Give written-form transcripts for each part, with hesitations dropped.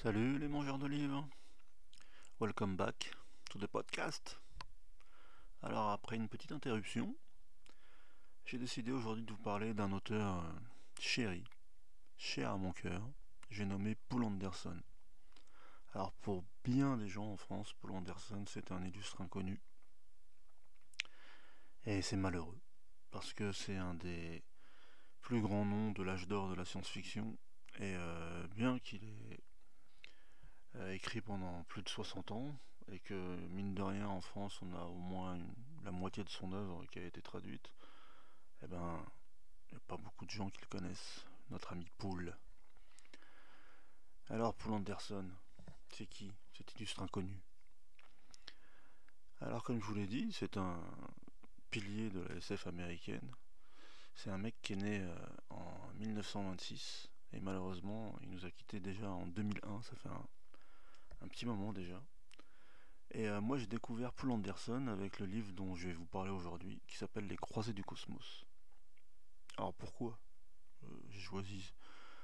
Salut les mangeurs de livres, welcome back to the podcast. Alors après une petite interruption, j'ai décidé aujourd'hui de vous parler d'un auteur chéri, cher à mon cœur, j'ai nommé Poul Anderson. Alors pour bien des gens en France, Poul Anderson c'est un illustre inconnu, et c'est malheureux, parce que c'est un des plus grands noms de l'âge d'or de la science-fiction, et bien qu'il ait écrit pendant plus de 60 ans, et que mine de rien en France on a au moins la moitié de son œuvre qui a été traduite, eh ben il n'y a pas beaucoup de gens qui le connaissent, notre ami Poul. Alors Poul Anderson, c'est qui cet illustre inconnu? Alors comme je vous l'ai dit, c'est un pilier de la SF américaine. C'est un mec qui est né en 1926 et malheureusement il nous a quittés déjà en 2001, ça fait un petit moment déjà. Et moi j'ai découvert Poul Anderson avec le livre dont je vais vous parler aujourd'hui, qui s'appelle Les Croisés du Cosmos. Alors pourquoi j'ai choisi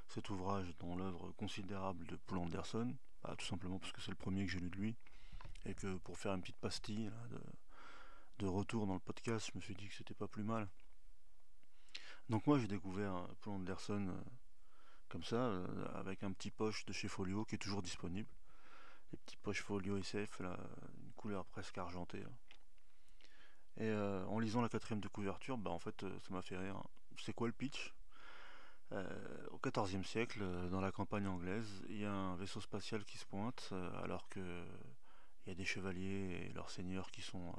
cet ouvrage dans l'œuvre considérable de Poul Anderson? Tout simplement parce que c'est le premier que j'ai lu de lui, et que pour faire une petite pastille là, de retour dans le podcast, je me suis dit que c'était pas plus mal. Donc moi j'ai découvert Poul Anderson comme ça, avec un petit poche de chez Folio qui est toujours disponible. Les petits poches Folio SF, là, une couleur presque argentée. Là. Et en lisant la quatrième de couverture, en fait, ça m'a fait rire. C'est quoi le pitch? Au XIVe siècle, dans la campagne anglaise, il y a un vaisseau spatial qui se pointe, alors que il y a des chevaliers et leurs seigneurs qui sont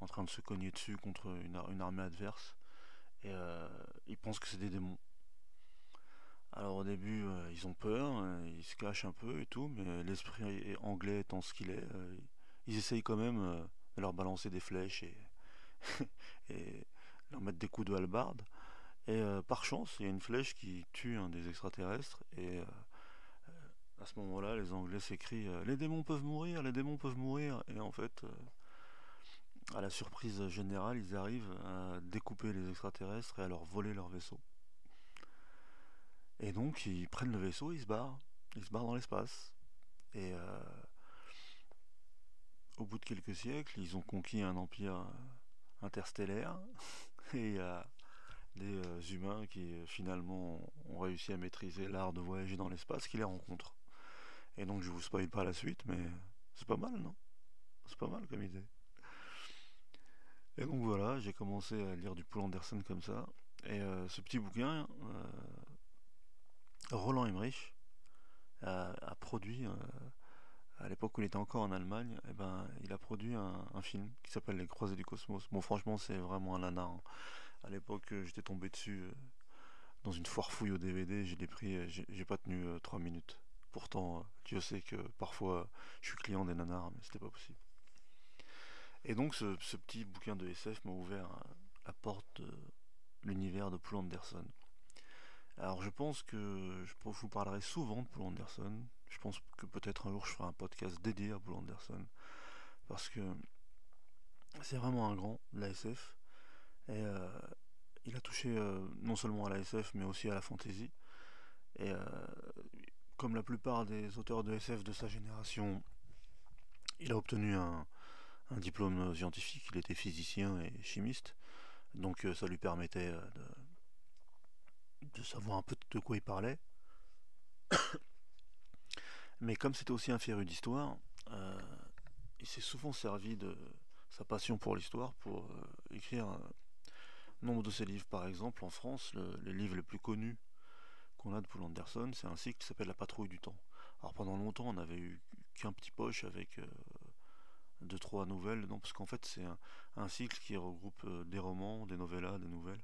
en train de se cogner dessus contre une armée adverse. Et ils pensent que c'est des démons. Alors au début, ils ont peur, ils se cachent un peu et tout, mais l'esprit anglais étant ce qu'il est, ils essayent quand même de leur balancer des flèches et leur mettre des coups de hallebarde. Et par chance, il y a une flèche qui tue un des extraterrestres. Et à ce moment-là, les Anglais s'écrient les démons peuvent mourir, les démons peuvent mourir. Et en fait, à la surprise générale, ils arrivent à découper les extraterrestres et à leur voler leur vaisseau. Et donc, ils prennent le vaisseau et ils se barrent. Ils se barrent dans l'espace. Et au bout de quelques siècles, ils ont conquis un empire interstellaire. Et il y a des humains qui finalement ont réussi à maîtriser l'art de voyager dans l'espace qui les rencontrent. Et donc je vous spoil pas la suite, mais c'est pas mal, non? C'est pas mal comme idée. Et donc voilà, j'ai commencé à lire du Poul Anderson comme ça. Et ce petit bouquin, Roland Emmerich a produit, à l'époque où il était encore en Allemagne, il a produit un film qui s'appelle Les Croisés du Cosmos. Bon, franchement, c'est vraiment un nanar. Hein. À l'époque, j'étais tombé dessus dans une foire fouille au DVD, je l'ai pris, j'ai pas tenu 3 minutes. Pourtant, Dieu sait que parfois je suis client des nanars, mais c'était pas possible. Et donc ce petit bouquin de SF m'a ouvert la porte de l'univers de Poul Anderson. Alors je pense que je vous parlerai souvent de Poul Anderson. Je pense que peut-être un jour je ferai un podcast dédié à Poul Anderson. Parce que c'est vraiment un grand de la SF. Et il a touché non seulement à la SF mais aussi à la fantasy. Et comme la plupart des auteurs de SF de sa génération, il a obtenu un diplôme scientifique. Il était physicien et chimiste. Donc ça lui permettait de savoir un peu de quoi il parlait. Mais comme c'était aussi un féru d'histoire, euh, il s'est souvent servi de sa passion pour l'histoire pour écrire nombre de ses livres. Par exemple, en France, les livres les plus connus qu'on a de Poul Anderson, c'est un cycle qui s'appelle La Patrouille du Temps. Alors pendant longtemps, on n'avait eu qu'un petit poche avec deux trois nouvelles, non, parce qu'en fait c'est un cycle qui regroupe des romans, des novellas, des nouvelles.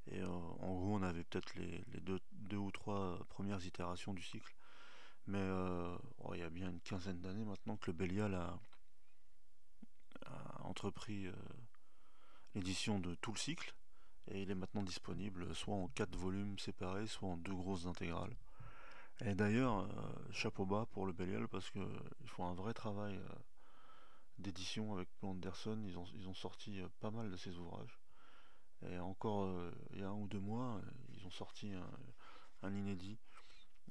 Et en gros, on avait peut-être les deux ou trois premières itérations du cycle. Mais il y a bien une quinzaine d'années maintenant que le Bélial a entrepris l'édition de tout le cycle. Et il est maintenant disponible soit en 4 volumes séparés, soit en deux grosses intégrales. Et d'ailleurs, chapeau bas pour le Bélial parce qu'ils font un vrai travail d'édition avec Poul Anderson. Ils ont sorti pas mal de ses ouvrages. Et encore il y a un ou deux mois, ils ont sorti un inédit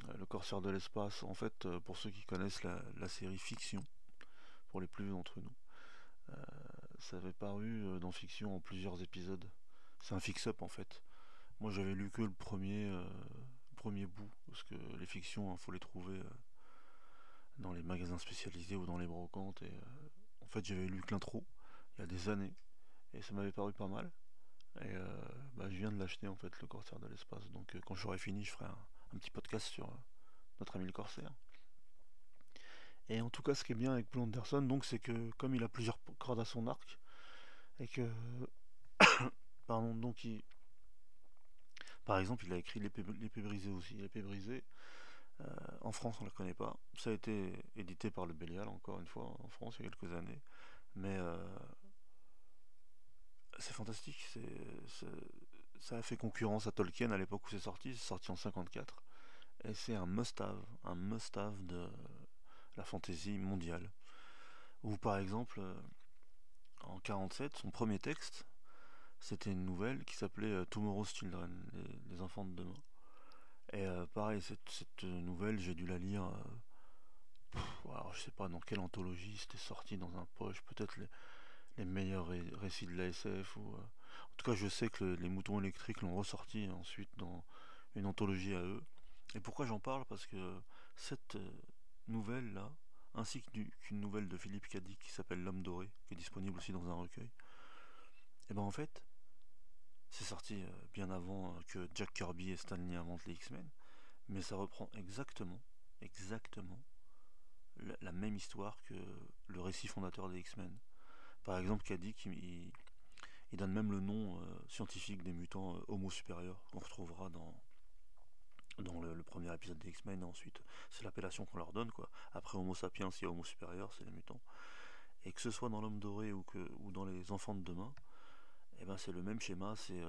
Le Corsaire de l'espace, en fait, pour ceux qui connaissent la série Fiction, pour les plus vieux d'entre nous, euh, ça avait paru dans Fiction en plusieurs épisodes. C'est un fix-up en fait. Moi j'avais lu que le premier bout, parce que les fictions, il faut les trouver dans les magasins spécialisés ou dans les brocantes. Et en fait j'avais lu que l'intro, il y a des années, et ça m'avait paru pas mal. Et je viens de l'acheter en fait, le Corsaire de l'espace. Donc quand j'aurai fini, je ferai un petit podcast sur notre ami le Corsaire. Et en tout cas, ce qui est bien avec Paul Anderson, donc, c'est que comme il a plusieurs cordes à son arc, et que, pardon, donc par exemple, il a écrit l'épée brisée aussi. L'épée brisée, en France, on la connaît pas. Ça a été édité par le Bélial, encore une fois, en France, il y a quelques années. Mais c'est fantastique. Ça a fait concurrence à Tolkien à l'époque où c'est sorti. C'est sorti en 54. Et c'est un must-have de la fantasy mondiale. Ou par exemple, en 47, son premier texte, c'était une nouvelle qui s'appelait Tomorrow's Children, les enfants de demain. Et pareil, cette nouvelle, j'ai dû la lire, alors, je sais pas dans quelle anthologie, c'était sorti dans un poche, peut-être les meilleurs récits de la SF, ou, en tout cas, je sais que les moutons électriques l'ont ressorti ensuite dans une anthologie à eux. Et pourquoi j'en parle? Parce que cette nouvelle-là, ainsi qu'une nouvelle de Philippe Cadic qui s'appelle L'Homme Doré, qui est disponible aussi dans un recueil, et ben en fait, c'est sorti bien avant que Jack Kirby et Stan Lee inventent les X-Men, mais ça reprend exactement la même histoire que le récit fondateur des X-Men. Par exemple, Kadik, il donne même le nom scientifique des mutants Homo supérieurs qu'on retrouvera dans le premier épisode des X-Men, et ensuite c'est l'appellation qu'on leur donne, quoi. Après Homo sapiens, il y a Homo supérieur, c'est les mutants. Et que ce soit dans l'Homme Doré ou dans les Enfants de Demain, eh ben c'est le même schéma, c'est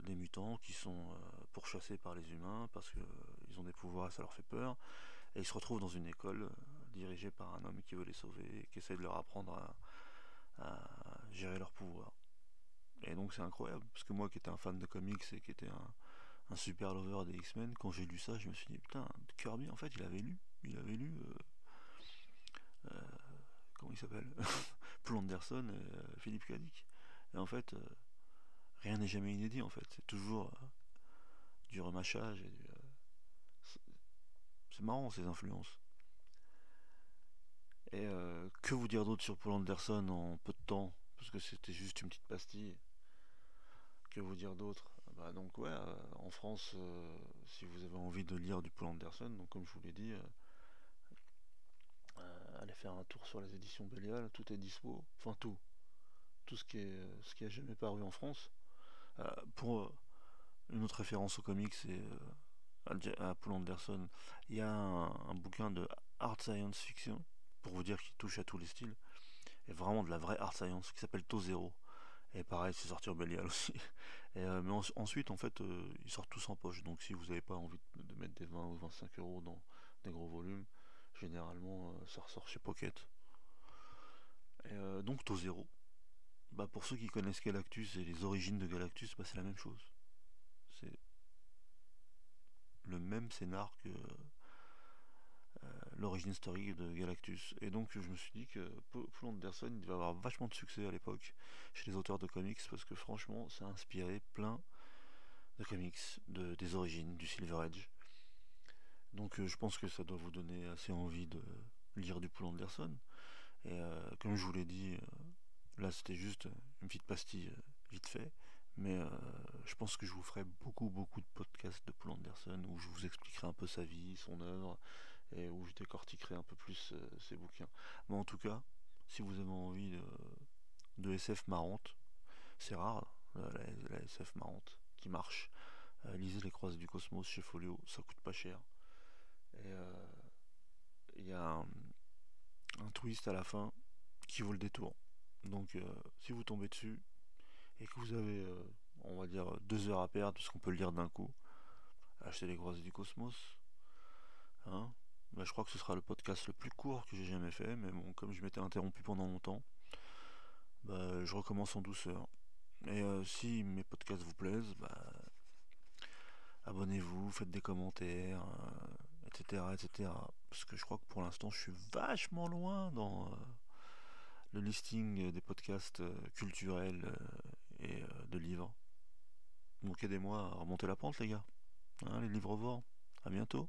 des mutants qui sont pourchassés par les humains parce qu'ils ont des pouvoirs et ça leur fait peur, et ils se retrouvent dans une école dirigée par un homme qui veut les sauver et qui essaie de leur apprendre à gérer leurs pouvoirs. Et donc c'est incroyable, parce que moi qui étais un fan de comics et qui était un super lover des X-Men, quand j'ai lu ça, je me suis dit, putain, Kirby, en fait, il avait lu, comment il s'appelle Paul Anderson et Philippe K. Dick. Et en fait, rien n'est jamais inédit, en fait. C'est toujours du remâchage. C'est marrant, ces influences. Et que vous dire d'autre sur Paul Anderson en peu de temps? Parce que c'était juste une petite pastille. Que vous dire d'autre? Bah donc ouais, en France, si vous avez envie de lire du Paul Anderson, donc comme je vous l'ai dit, allez faire un tour sur les éditions Bélial, tout est dispo, enfin tout ce qui a jamais paru en France. Pour une autre référence au comics, c'est à Paul Anderson, il y a un bouquin de art science fiction, pour vous dire qu'il touche à tous les styles, et vraiment de la vraie art science, qui s'appelle To Zero. Et pareil, c'est sorti en Bélial aussi. Et, mais ensuite, en fait, ils sortent tous en poche. Donc si vous n'avez pas envie de mettre des 20 ou 25 euros dans des gros volumes, généralement, ça ressort chez Pocket. Et donc To Zero, bah, pour ceux qui connaissent Galactus et les origines de Galactus, bah, c'est la même chose. C'est le même scénar que l'origine story de Galactus. Et donc je me suis dit que Paul Anderson il devait avoir vachement de succès à l'époque chez les auteurs de comics, parce que franchement ça a inspiré plein de comics des origines du Silver Age. Donc je pense que ça doit vous donner assez envie de lire du Paul Anderson. Et comme je vous l'ai dit, là c'était juste une petite pastille vite fait. Mais je pense que je vous ferai beaucoup de podcasts de Paul Anderson où je vous expliquerai un peu sa vie, son œuvre, et où je décortiquerai un peu plus ses bouquins. Mais en tout cas, si vous avez envie de SF marrante, c'est rare la SF marrante qui marche. Lisez Les Croisés du Cosmos chez Folio, ça coûte pas cher. Et il y a un twist à la fin qui vaut le détour. Donc si vous tombez dessus et que vous avez, on va dire, 2 heures à perdre, parce qu'on peut le lire d'un coup, achetez Les Croisés du Cosmos. Hein. Bah, je crois que ce sera le podcast le plus court que j'ai jamais fait, mais bon, comme je m'étais interrompu pendant longtemps, bah, je recommence en douceur. Et si mes podcasts vous plaisent, bah, abonnez-vous, faites des commentaires, etc., etc. Parce que je crois que pour l'instant, je suis vachement loin dans le listing des podcasts culturels et de livres. Donc aidez-moi à remonter la pente, les gars. Hein, les livres-vores. À bientôt.